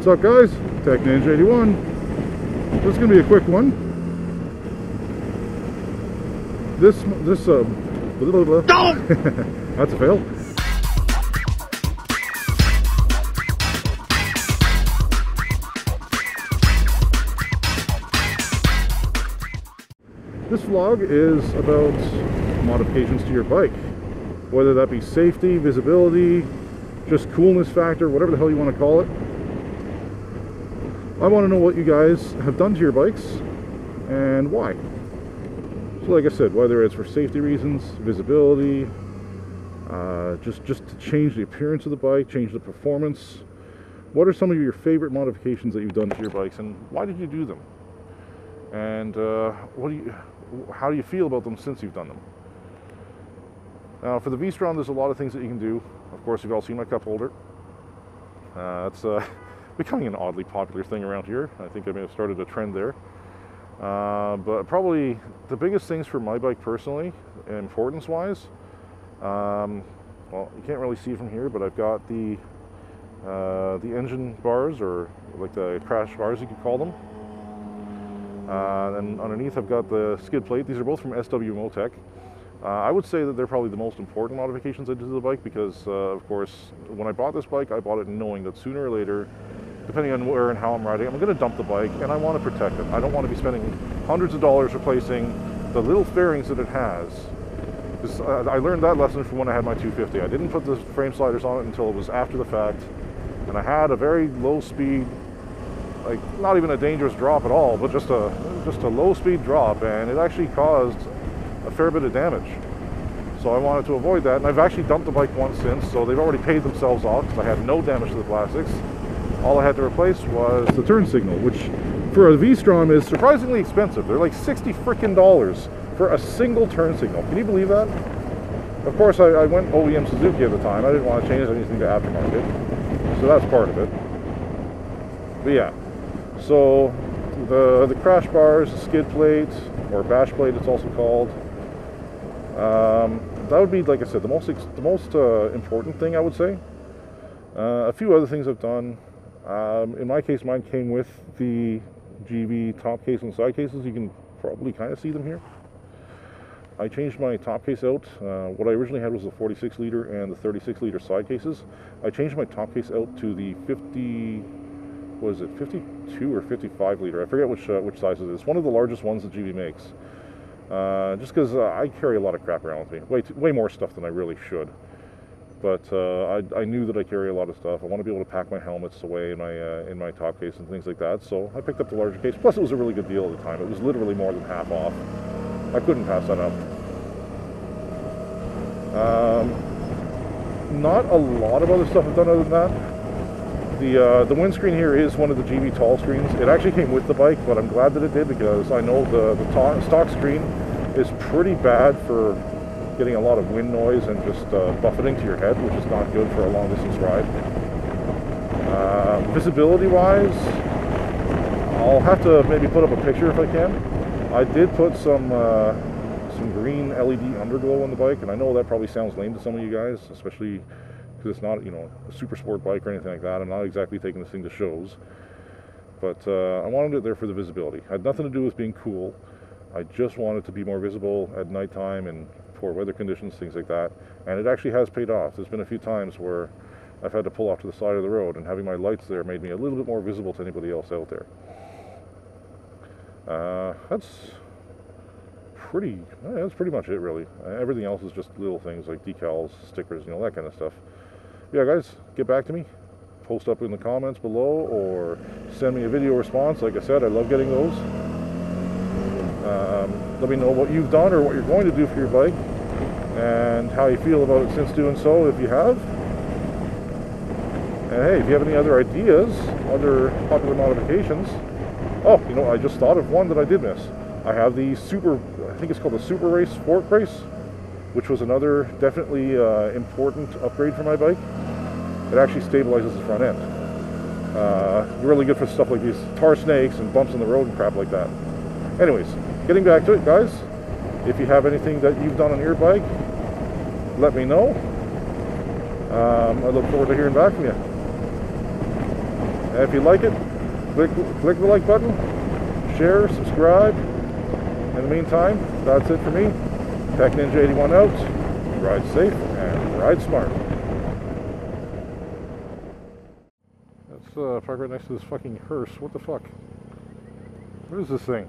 What's up, guys? Tech Ninja 81. This is gonna be a quick one. This that's a fail. This vlog is about modifications to your bike, whether that be safety, visibility, just coolness factor, whatever the hell you want to call it. I want to know what you guys have done to your bikes and why. So like I said, whether it's for safety reasons, visibility, just to change the appearance of the bike, change the performance. What are some of your favorite modifications that you've done to your bikes, and why did you do them? And how do you feel about them since you've done them? Now, for the V-Strom, there's a lot of things that you can do. Of course, you've all seen my cup holder. It's becoming an oddly popular thing around here. I think I may have started a trend there. But probably the biggest things for my bike personally, importance-wise, well, you can't really see from here, but I've got the engine bars, or like the crash bars, you could call them. And underneath I've got the skid plate. These are both from SW Motec. I would say that they're probably the most important modifications I did to the bike because, of course, when I bought this bike, I bought it knowing that sooner or later, depending on where and how I'm riding, I'm going to dump the bike, and I want to protect it. I don't want to be spending hundreds of dollars replacing the little fairings that it has. Because I learned that lesson from when I had my 250. I didn't put the frame sliders on it until it was after the fact, and I had a very low speed, like not even a dangerous drop at all, but just a low speed drop, and it actually caused a fair bit of damage. So I wanted to avoid that, and I've actually dumped the bike once since, so they've already paid themselves off because I had no damage to the plastics. All I had to replace was the turn signal, which for a V-Strom is surprisingly expensive. They're like $60 frickin' for a single turn signal. Can you believe that? Of course, I went OEM Suzuki at the time. I didn't want to change anything to aftermarket, so that's part of it. But yeah, so the crash bars, the skid plate, or bash plate it's also called, that would be, like I said, the most important thing, I would say. A few other things I've done. In my case, mine came with the GV top case and side cases. You can probably kind of see them here. I changed my top case out. What I originally had was the 46 liter and the 36 liter side cases. I changed my top case out to the 52 or 55 liter. I forget which size it is. One of the largest ones that GV makes. Just because I carry a lot of crap around with me, way more stuff than I really should. But I knew that I carry a lot of stuff. I want to be able to pack my helmets away in my top case and things like that. So I picked up the larger case. Plus, it was a really good deal at the time. It was literally more than half off. I couldn't pass that up. Not a lot of other stuff I've done other than that. The windscreen here is one of the GV tall screens. It actually came with the bike, but I'm glad that it did because I know the stock screen is pretty bad for getting a lot of wind noise and just buffeting to your head, which is not good for a long distance ride. Visibility wise, I'll have to maybe put up a picture if I can. I did put some green LED underglow on the bike, and I know that probably sounds lame to some of you guys, especially because it's not, you know, a super sport bike or anything like that. I'm not exactly taking this thing to shows, but I wanted it there for the visibility. It had nothing to do with being cool. I just wanted to be more visible at nighttime and poor weather conditions, things like that, and it actually has paid off. There's been a few times where I've had to pull off to the side of the road, and having my lights there made me a little bit more visible to anybody else out there. That's pretty much it, really. Everything else is just little things like decals, stickers, you know, that kind of stuff. Yeah, guys, get back to me. Post up in the comments below, or send me a video response. Like I said, I love getting those. Let me know what you've done or what you're going to do for your bike and how you feel about it since doing so, if you have. And hey, if you have any other ideas, other popular modifications. Oh, you know, I just thought of one that I did miss. I have the I think it's called the Super Race Fork Brace, which was another definitely important upgrade for my bike. It actually stabilizes the front end. Really good for stuff like these tar snakes and bumps in the road and crap like that. Anyways, getting back to it, guys, if you have anything that you've done on your bike, let me know. I look forward to hearing back from you. And if you like it, click the like button, share, subscribe. In the meantime, that's it for me. Tech Ninja 81 out. Ride safe and ride smart. Let's park right next to this fucking hearse. What the fuck? What is this thing?